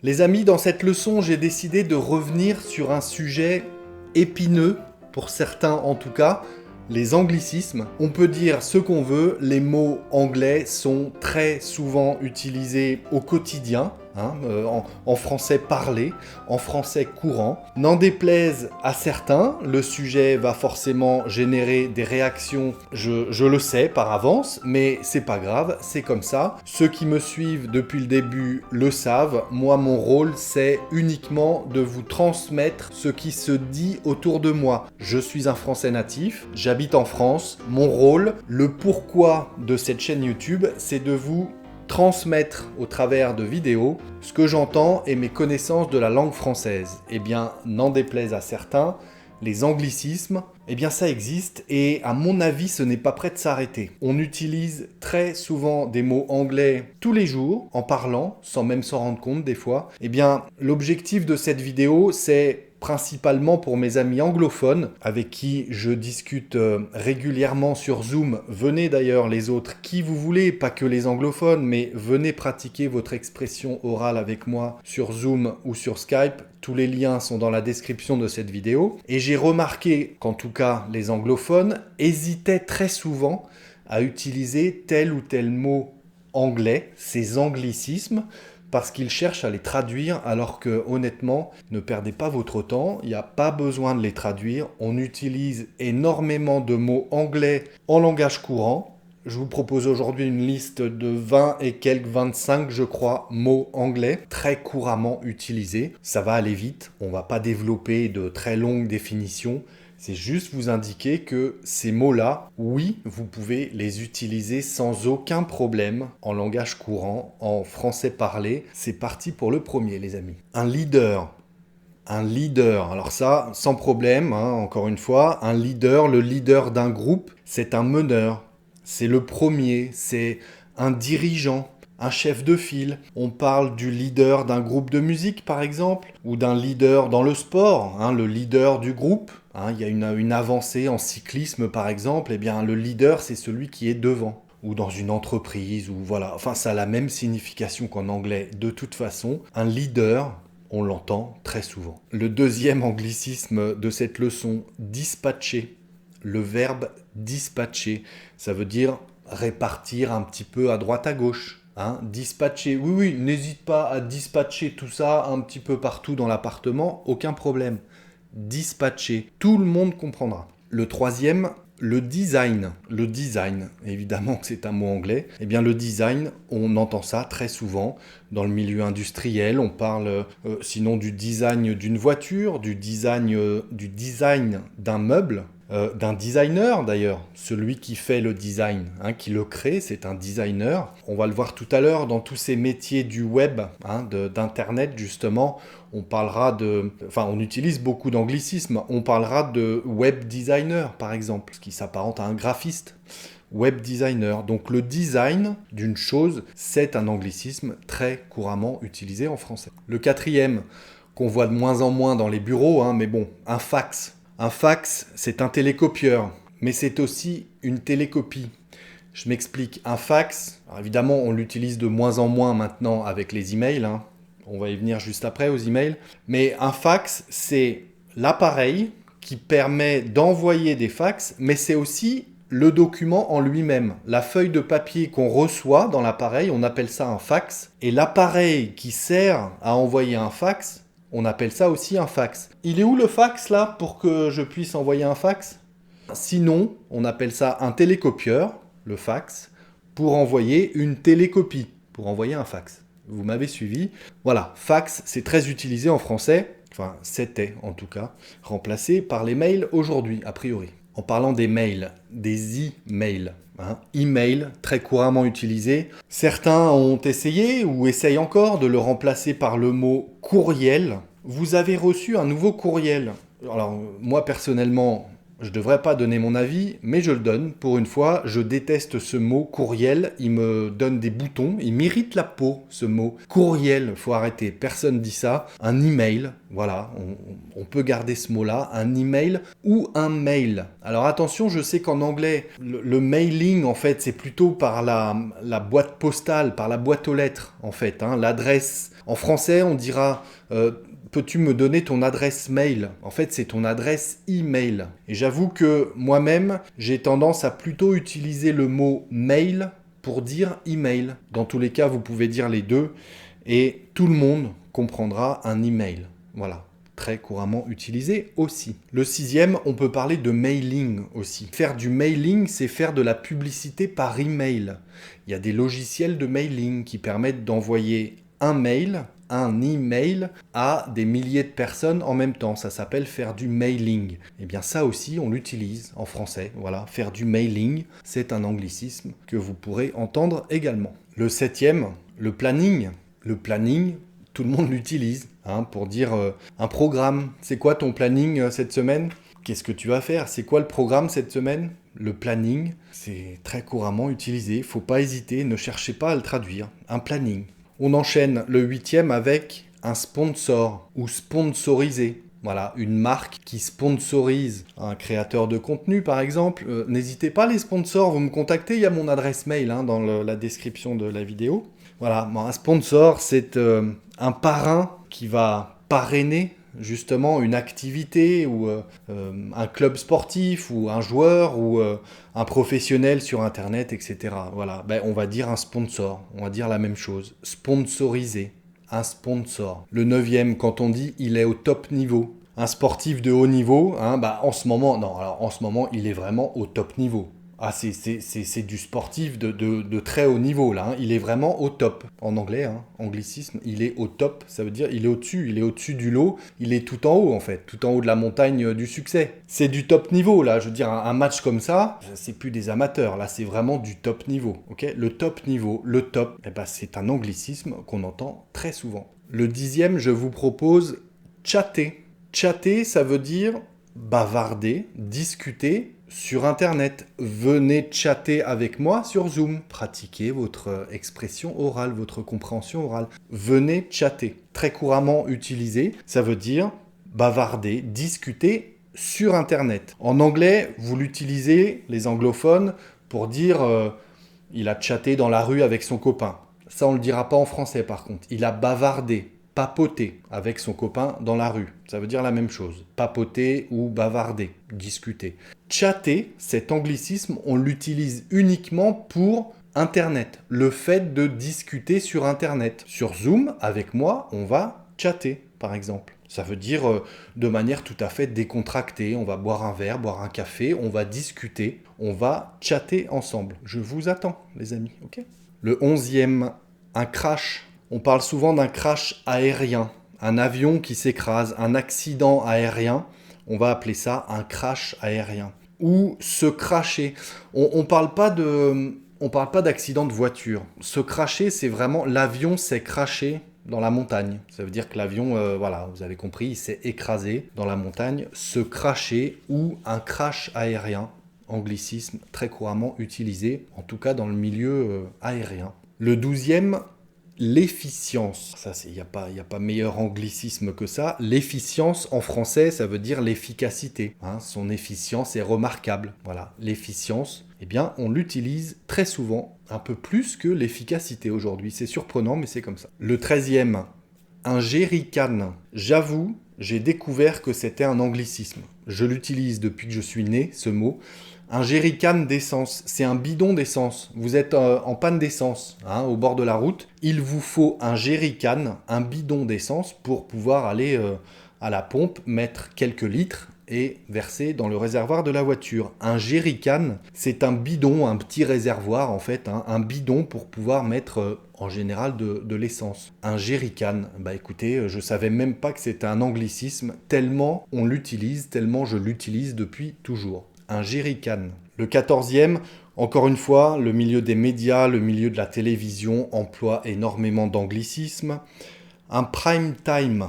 Les amis, dans cette leçon, j'ai décidé de revenir sur un sujet épineux, pour certains en tout cas, les anglicismes. On peut dire ce qu'on veut, les mots anglais sont très souvent utilisés au quotidien, en français parlé, en français courant. N'en déplaise à certains, le sujet va forcément générer des réactions, je le sais par avance, mais c'est pas grave, c'est comme ça. Ceux qui me suivent depuis le début le savent, moi mon rôle c'est uniquement de vous transmettre ce qui se dit autour de moi. Je suis un Français natif, j'habite en France, mon rôle, le pourquoi de cette chaîne YouTube, c'est de vous transmettre au travers de vidéos ce que j'entends et mes connaissances de la langue française. Eh bien, n'en déplaise à certains, les anglicismes, eh bien ça existe et à mon avis ce n'est pas prêt de s'arrêter. On utilise très souvent des mots anglais tous les jours en parlant, sans même s'en rendre compte des fois. Eh bien l'objectif de cette vidéo c'est principalement pour mes amis anglophones avec qui je discute régulièrement sur Zoom. Venez d'ailleurs les autres, qui vous voulez, pas que les anglophones, mais venez pratiquer votre expression orale avec moi sur Zoom ou sur Skype. Tous les liens sont dans la description de cette vidéo. Et j'ai remarqué qu'en tout cas les anglophones hésitaient très souvent à utiliser tel ou tel mot anglais, ces anglicismes, parce qu'ils cherchent à les traduire alors que honnêtement, ne perdez pas votre temps, il n'y a pas besoin de les traduire, on utilise énormément de mots anglais en langage courant. Je vous propose aujourd'hui une liste de 20 et quelques 25, je crois, mots anglais très couramment utilisés. Ça va aller vite, on ne va pas développer de très longues définitions. C'est juste vous indiquer que ces mots-là, oui, vous pouvez les utiliser sans aucun problème en langage courant, en français parlé. C'est parti pour le premier, les amis. Un leader. Un leader, alors ça, sans problème, encore une fois, un leader, le leader d'un groupe, c'est un meneur. C'est le premier, c'est un dirigeant. Un chef de file, on parle du leader d'un groupe de musique par exemple, ou d'un leader dans le sport, le leader du groupe. Il y a une avancée en cyclisme par exemple, eh bien le leader c'est celui qui est devant. Ou dans une entreprise, ou voilà, enfin ça a la même signification qu'en anglais de toute façon. Un leader, on l'entend très souvent. Le deuxième anglicisme de cette leçon, dispatcher. Le verbe dispatcher, ça veut dire répartir un petit peu à droite à gauche. Dispatcher, oui, n'hésite pas à dispatcher tout ça un petit peu partout dans l'appartement, aucun problème. Dispatcher, tout le monde comprendra. Le troisième, le design. Le design, évidemment que c'est un mot anglais. Eh bien le design, on entend ça très souvent dans le milieu industriel. On parle sinon du design d'une voiture, du design d'un meuble. D'un designer d'ailleurs, celui qui fait le design, qui le crée, c'est un designer. On va le voir tout à l'heure dans tous ces métiers du web, d'internet justement, on parlera on utilise beaucoup d'anglicismes, on parlera de web designer par exemple, ce qui s'apparente à un graphiste. Web designer, donc le design d'une chose, c'est un anglicisme très couramment utilisé en français. Le quatrième, qu'on voit de moins en moins dans les bureaux, mais bon, un fax. Un fax, c'est un télécopieur, mais c'est aussi une télécopie. Je m'explique, un fax, alors évidemment on l'utilise de moins en moins maintenant avec les emails, on va y venir juste après aux emails, mais un fax c'est l'appareil qui permet d'envoyer des fax, mais c'est aussi le document en lui-même. La feuille de papier qu'on reçoit dans l'appareil, on appelle ça un fax, et l'appareil qui sert à envoyer un fax, on appelle ça aussi un fax. Il est où le fax là pour que je puisse envoyer un fax ? Sinon, on appelle ça un télécopieur, le fax, pour envoyer une télécopie, pour envoyer un fax. Vous m'avez suivi ? Voilà, fax, c'est très utilisé en français, enfin c'était en tout cas, remplacé par les mails aujourd'hui, a priori. En parlant des mails, des e-mails. E-mail, très couramment utilisé. Certains ont essayé ou essayent encore de le remplacer par le mot courriel. Vous avez reçu un nouveau courriel. Alors moi personnellement, je ne devrais pas donner mon avis, mais je le donne. Pour une fois, je déteste ce mot courriel. Il me donne des boutons, il m'irrite la peau, ce mot. Courriel, faut arrêter, personne dit ça. Un email, voilà, on peut garder ce mot-là. Un email ou un mail. Alors attention, je sais qu'en anglais, le mailing, en fait, c'est plutôt par la boîte postale, par la boîte aux lettres, en fait. L'adresse En français, on dira peux-tu me donner ton adresse mail? En fait, c'est ton adresse email. Et j'avoue que moi-même, j'ai tendance à plutôt utiliser le mot mail pour dire email. Dans tous les cas, vous pouvez dire les deux et tout le monde comprendra un email. Voilà, très couramment utilisé aussi. Le sixième, on peut parler de mailing aussi. Faire du mailing, c'est faire de la publicité par email. Il y a des logiciels de mailing qui permettent d'envoyer un email à des milliers de personnes en même temps. Ça s'appelle faire du mailing. Et bien ça aussi, on l'utilise en français. Voilà, faire du mailing, c'est un anglicisme que vous pourrez entendre également. Le septième, le planning. Le planning, tout le monde l'utilise pour dire un programme. C'est quoi ton planning cette semaine? Qu'est-ce que tu vas faire? C'est quoi le programme cette semaine? Le planning, c'est très couramment utilisé. Faut pas hésiter, ne cherchez pas à le traduire. Un planning. On enchaîne le huitième avec un sponsor ou sponsorisé. Voilà, une marque qui sponsorise un créateur de contenu, par exemple. N'hésitez pas, les sponsors, vous me contactez, il y a mon adresse mail dans la description de la vidéo. Voilà, un sponsor, c'est un parrain qui va parrainer justement une activité ou un club sportif ou un joueur ou un professionnel sur Internet, etc. Voilà, on va dire un sponsor, on va dire la même chose. Sponsoriser, un sponsor. Le neuvième, quand on dit il est au top niveau. Un sportif de haut niveau, en ce moment, il est vraiment au top niveau. Ah, c'est du sportif de très haut niveau, là. Il est vraiment au top. En anglais, anglicisme, il est au top. Ça veut dire il est au-dessus du lot. Il est tout en haut, en fait. Tout en haut de la montagne du succès. C'est du top niveau, là. Je veux dire, un match comme ça, c'est plus des amateurs. Là, c'est vraiment du top niveau. Ok, le top niveau, le top, c'est un anglicisme qu'on entend très souvent. Le dixième, je vous propose chatter. Chatter, ça veut dire bavarder, discuter sur Internet. Venez chatter avec moi sur Zoom. Pratiquez votre expression orale, votre compréhension orale. Venez chatter. Très couramment utilisé, ça veut dire bavarder, discuter sur Internet. En anglais, vous l'utilisez, les anglophones, pour dire il a chatté dans la rue avec son copain. Ça, on ne le dira pas en français par contre. Il a bavardé, papoter avec son copain dans la rue. Ça veut dire la même chose. Papoter ou bavarder, discuter. Chatter, cet anglicisme, on l'utilise uniquement pour Internet. Le fait de discuter sur Internet. Sur Zoom, avec moi, on va chatter, par exemple. Ça veut dire de manière tout à fait décontractée. On va boire un verre, boire un café, on va discuter, on va chatter ensemble. Je vous attends, les amis, ok? Le 11e, un crash. On parle souvent d'un crash aérien, un avion qui s'écrase, un accident aérien. On va appeler ça un crash aérien. Ou se crasher. On parle pas d'accident de voiture. Se crasher, c'est vraiment l'avion s'est crashé dans la montagne. Ça veut dire que l'avion, vous avez compris, il s'est écrasé dans la montagne. Se crasher ou un crash aérien. Anglicisme très couramment utilisé, en tout cas dans le milieu aérien. Le 12e, l'efficience. Ça, il n'y a pas meilleur anglicisme que ça. L'efficience, en français, ça veut dire l'efficacité. Son efficience est remarquable. Voilà, l'efficience, on l'utilise très souvent, un peu plus que l'efficacité aujourd'hui. C'est surprenant, mais c'est comme ça. Le 13e, un jerrycan. J'avoue, j'ai découvert que c'était un anglicisme. Je l'utilise depuis que je suis né, ce mot. Un jerrycan d'essence, c'est un bidon d'essence. Vous êtes en panne d'essence au bord de la route. Il vous faut un jerrycan, un bidon d'essence pour pouvoir aller à la pompe, mettre quelques litres et verser dans le réservoir de la voiture. Un jerrycan, c'est un bidon, un petit réservoir en fait, un bidon pour pouvoir mettre en général de l'essence. Un jerrycan, écoutez, je savais même pas que c'était un anglicisme, tellement on l'utilise, tellement je l'utilise depuis toujours. Un jerrycan. Le 14e, encore une fois, le milieu des médias, le milieu de la télévision emploie énormément d'anglicismes. Un prime time,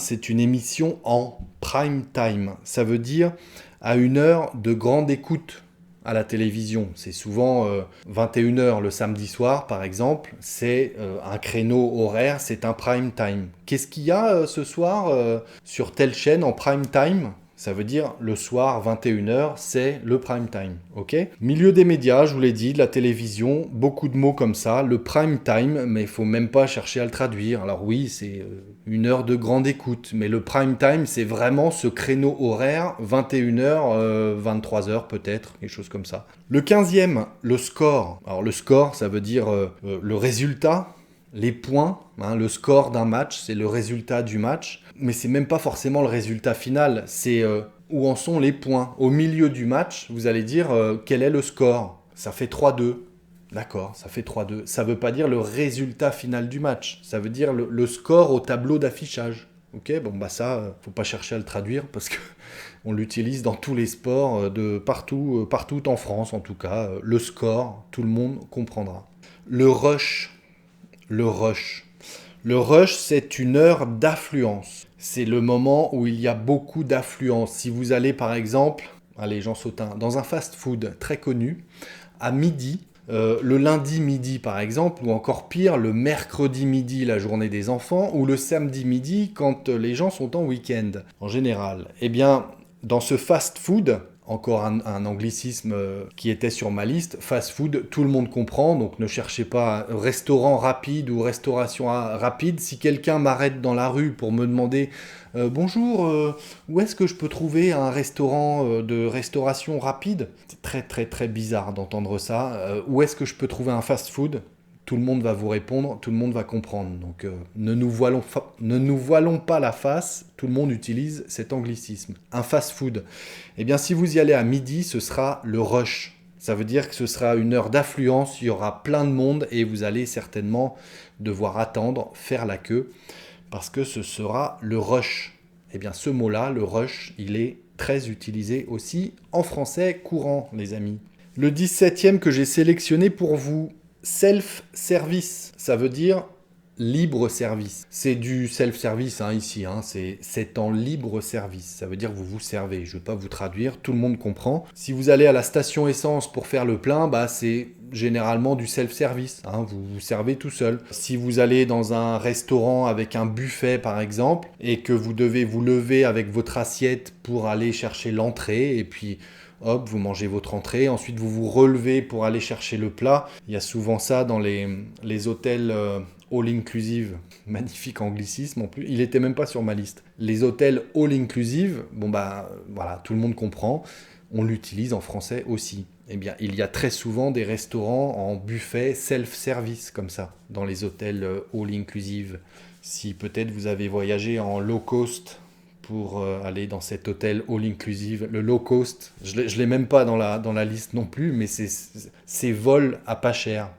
c'est une émission en prime time. Ça veut dire à une heure de grande écoute à la télévision. C'est souvent 21h le samedi soir, par exemple. C'est un créneau horaire, c'est un prime time. Qu'est-ce qu'il y a ce soir sur telle chaîne en prime time ? Ça veut dire le soir, 21h, c'est le prime time, ok? Milieu des médias, je vous l'ai dit, de la télévision, beaucoup de mots comme ça, le prime time, mais il faut même pas chercher à le traduire. Alors oui, c'est une heure de grande écoute, mais le prime time, c'est vraiment ce créneau horaire, 21h, 23h peut-être, quelque chose comme ça. Le 15e, le score. Alors le score, ça veut dire le résultat, les points, hein, le score d'un match, c'est le résultat du match, mais c'est même pas forcément le résultat final, c'est où en sont les points. Au milieu du match, vous allez dire quel est le score. Ça fait 3-2. D'accord, ça fait 3-2. Ça veut pas dire le résultat final du match, ça veut dire le score au tableau d'affichage. Ok, bon bah ça, faut pas chercher à le traduire parce que on l'utilise dans tous les sports de partout, partout en France en tout cas. Le score, tout le monde comprendra. Le rush. Le rush. Le rush, c'est une heure d'affluence. C'est le moment où il y a beaucoup d'affluence. Si vous allez par exemple, allez j'en saute un, dans un fast-food très connu, à midi, le lundi midi par exemple, ou encore pire, le mercredi midi, la journée des enfants, ou le samedi midi quand les gens sont en week-end, en général. Eh bien, dans ce fast-food, encore un anglicisme qui était sur ma liste, fast-food, tout le monde comprend, donc ne cherchez pas restaurant rapide ou restauration rapide. Si quelqu'un m'arrête dans la rue pour me demander bonjour, où est-ce que je peux trouver un restaurant de restauration rapide? C'est très très très bizarre d'entendre ça. Où est-ce que je peux trouver un fast-food? Tout le monde va vous répondre, tout le monde va comprendre. Donc ne nous voilons pas la face, tout le monde utilise cet anglicisme. Un fast-food. Eh bien si vous y allez à midi, ce sera le rush. Ça veut dire que ce sera une heure d'affluence, il y aura plein de monde et vous allez certainement devoir attendre, faire la queue, parce que ce sera le rush. Eh bien ce mot-là, le rush, il est très utilisé aussi en français courant, les amis. Le 17e que j'ai sélectionné pour vous, self-service, ça veut dire libre service. C'est du self-service ici, c'est en libre service. Ça veut dire que vous vous servez. Je ne vais pas vous traduire, tout le monde comprend. Si vous allez à la station essence pour faire le plein, c'est généralement du self-service. Vous vous servez tout seul. Si vous allez dans un restaurant avec un buffet par exemple, et que vous devez vous lever avec votre assiette pour aller chercher l'entrée, et puis hop, vous mangez votre entrée, ensuite vous vous relevez pour aller chercher le plat. Il y a souvent ça dans les hôtels all-inclusive. Magnifique anglicisme en plus. Il n'était même pas sur ma liste. Les hôtels all-inclusive, voilà, tout le monde comprend. On l'utilise en français aussi. Eh bien, il y a très souvent des restaurants en buffet self-service comme ça, dans les hôtels all-inclusive. Si peut-être vous avez voyagé en low cost pour aller dans cet hôtel all-inclusive. Le low cost, je ne l'ai même pas dans la liste non plus, mais c'est vols à pas cher.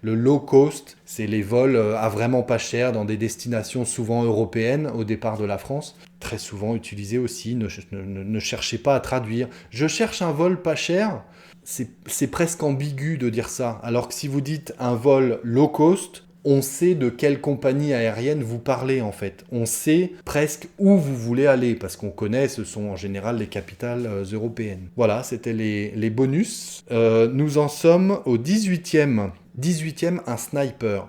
Le low cost, c'est les vols à vraiment pas cher dans des destinations souvent européennes au départ de la France. Très souvent utilisé aussi, ne cherchez pas à traduire. Je cherche un vol pas cher, c'est presque ambigu de dire ça. Alors que si vous dites un vol low cost, on sait de quelle compagnie aérienne vous parlez en fait. On sait presque où vous voulez aller parce qu'on connaît, ce sont en général les capitales européennes. Voilà, c'était les bonus. Nous en sommes au 18e. 18e, un sniper.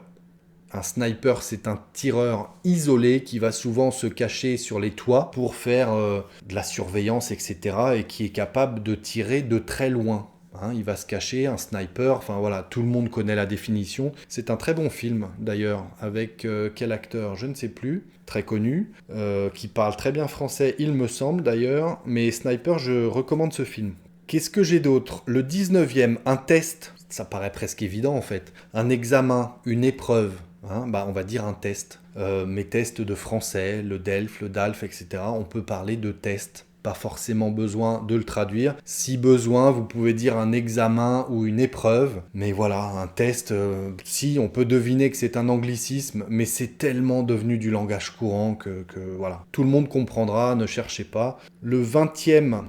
Un sniper, c'est un tireur isolé qui va souvent se cacher sur les toits pour faire de la surveillance, etc. et qui est capable de tirer de très loin. Il va se cacher, un sniper, enfin voilà, tout le monde connaît la définition. C'est un très bon film d'ailleurs, avec quel acteur, je ne sais plus, très connu, qui parle très bien français, il me semble d'ailleurs, mais Sniper, je recommande ce film. Qu'est-ce que j'ai d'autre? Le 19e, un test, ça paraît presque évident en fait, un examen, une épreuve, on va dire un test. Mes tests de français, le DELF, le DALF, etc., on peut parler de tests. Pas forcément besoin de le traduire. Si besoin, vous pouvez dire un examen ou une épreuve. Mais voilà, un test, si, on peut deviner que c'est un anglicisme, mais c'est tellement devenu du langage courant que voilà. Tout le monde comprendra, ne cherchez pas. Le 20e,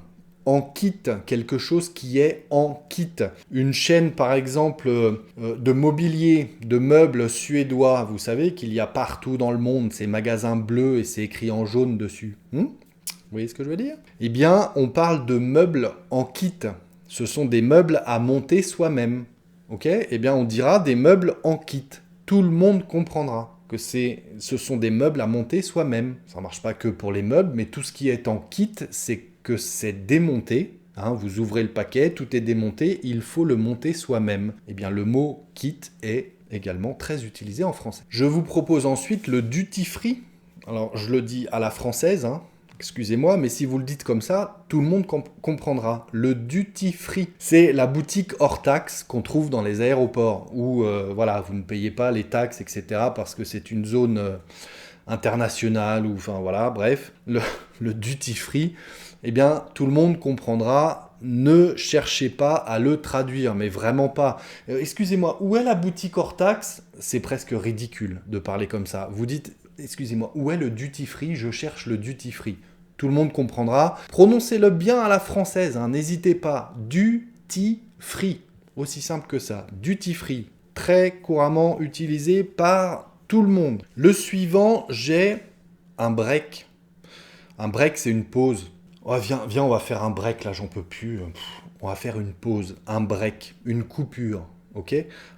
en kit, quelque chose qui est en kit. Une chaîne, par exemple, de mobilier, de meubles suédois. Vous savez qu'il y a partout dans le monde ces magasins bleus et c'est écrit en jaune dessus. Vous voyez ce que je veux dire? Eh bien, on parle de meubles en kit. Ce sont des meubles à monter soi-même. Ok? Eh bien, on dira des meubles en kit. Tout le monde comprendra. que ce sont des meubles à monter soi-même. Ça ne marche pas que pour les meubles, mais tout ce qui est en kit, c'est que c'est démonté. Hein, vous ouvrez le paquet, tout est démonté, il faut le monter soi-même. Eh bien, le mot kit est également très utilisé en français. Je vous propose ensuite le duty free. Alors, je le dis à la française, hein, excusez-moi, mais si vous le dites comme ça, tout le monde comprendra. Le duty free, c'est la boutique hors taxe qu'on trouve dans les aéroports, où voilà, vous ne payez pas les taxes, etc., parce que c'est une zone internationale, ou enfin voilà, bref. Le duty free, eh bien, tout le monde comprendra. Ne cherchez pas à le traduire, mais vraiment pas. Excusez-moi, où est la boutique hors taxe ? C'est presque ridicule de parler comme ça. Vous dites, excusez-moi, où est le duty free ? Je cherche le duty free. Tout le monde comprendra. Prononcez-le bien à la française, hein, n'hésitez pas. Duty free, aussi simple que ça. Duty free, très couramment utilisé par tout le monde. Le suivant, j'ai un break. Un break, c'est une pause. Oh, viens, on va faire un break, là, j'en peux plus. On va faire une pause, un break, une coupure, ok ?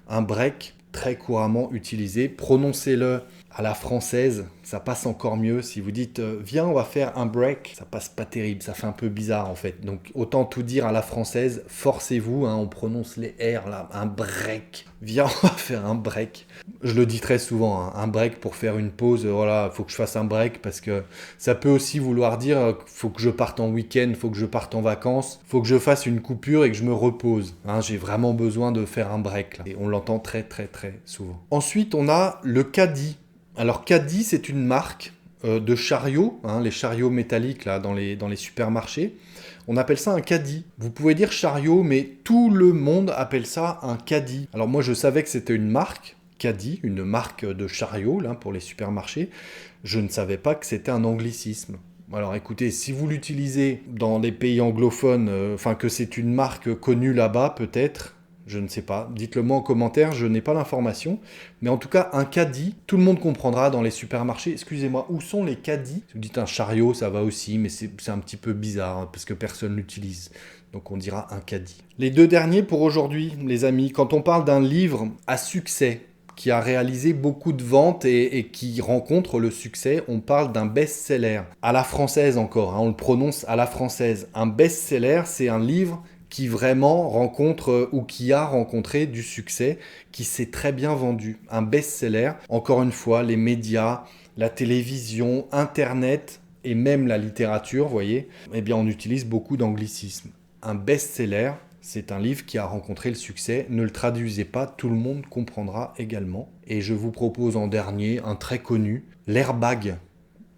Un break, très couramment utilisé. Prononcez-le à la française, ça passe encore mieux. Si vous dites viens, on va faire un break, ça passe pas terrible, ça fait un peu bizarre en fait. Donc autant tout dire à la française, forcez-vous, hein, on prononce les R là, un break. Viens, on va faire un break. Je le dis très souvent, hein, un break pour faire une pause. Voilà, faut que je fasse un break parce que ça peut aussi vouloir dire faut que je parte en week-end, faut que je parte en vacances, faut que je fasse une coupure et que je me repose. Hein, j'ai vraiment besoin de faire un break là. Et on l'entend très très très souvent. Ensuite, on a le caddie. Alors caddie, c'est une marque de chariots, hein, les chariots métalliques là, dans les supermarchés. On appelle ça un caddie. Vous pouvez dire chariot, mais tout le monde appelle ça un caddie. Alors moi, je savais que c'était une marque, caddie, une marque de chariot là, pour les supermarchés. Je ne savais pas que c'était un anglicisme. Alors écoutez, si vous l'utilisez dans les pays anglophones, que c'est une marque connue là-bas peut-être, je ne sais pas, dites-le moi en commentaire, je n'ai pas l'information. Mais en tout cas, un caddie, tout le monde comprendra dans les supermarchés. Excusez-moi, où sont les caddies ? Si vous dites un chariot, ça va aussi, mais c'est un petit peu bizarre, hein, parce que personne l'utilise. Donc on dira un caddie. Les deux derniers pour aujourd'hui, les amis. Quand on parle d'un livre à succès, qui a réalisé beaucoup de ventes et qui rencontre le succès, on parle d'un best-seller. À la française encore, hein, on le prononce à la française. Un best-seller, c'est un livre qui vraiment rencontre ou qui a rencontré du succès, qui s'est très bien vendu. Un best-seller, encore une fois, les médias, la télévision, Internet et même la littérature, vous voyez, eh bien on utilise beaucoup d'anglicismes. Un best-seller, c'est un livre qui a rencontré le succès. Ne le traduisez pas, tout le monde comprendra également. Et je vous propose en dernier un très connu, l'airbag.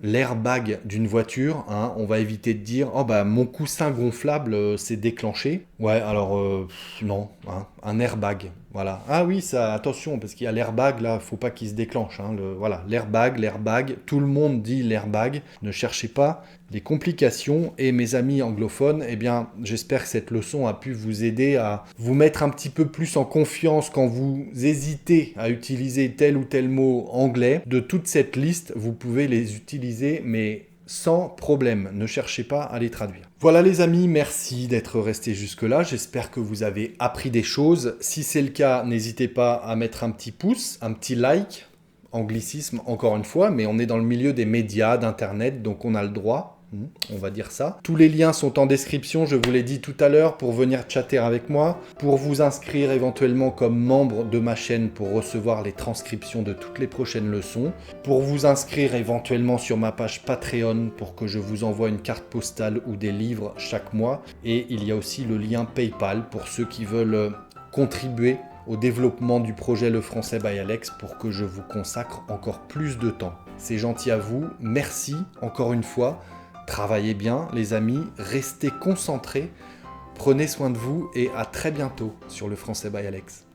L'airbag d'une voiture, hein, on va éviter de dire « Oh bah mon coussin gonflable s'est déclenché ». Ouais, alors non, hein, un airbag, voilà. Ah oui, ça, attention, parce qu'il y a l'airbag, là, faut pas qu'il se déclenche. Hein, voilà, l'airbag, tout le monde dit l'airbag. Ne cherchez pas les complications. Et mes amis anglophones, eh bien, j'espère que cette leçon a pu vous aider à vous mettre un petit peu plus en confiance quand vous hésitez à utiliser tel ou tel mot anglais. De toute cette liste, vous pouvez les utiliser, mais sans problème. Ne cherchez pas à les traduire. Voilà les amis, merci d'être restés jusque-là. J'espère que vous avez appris des choses. Si c'est le cas, n'hésitez pas à mettre un petit pouce, un petit like. Anglicisme encore une fois, mais on est dans le milieu des médias, d'Internet, donc on a le droit. On va dire ça. Tous les liens sont en description, je vous l'ai dit tout à l'heure, pour venir chatter avec moi, pour vous inscrire éventuellement comme membre de ma chaîne pour recevoir les transcriptions de toutes les prochaines leçons, pour vous inscrire éventuellement sur ma page Patreon pour que je vous envoie une carte postale ou des livres chaque mois. Et il y a aussi le lien PayPal pour ceux qui veulent contribuer au développement du projet Le Français by Alex pour que je vous consacre encore plus de temps. C'est gentil à vous, merci encore une fois. Travaillez bien les amis, restez concentrés, prenez soin de vous et à très bientôt sur Le Français by Alex.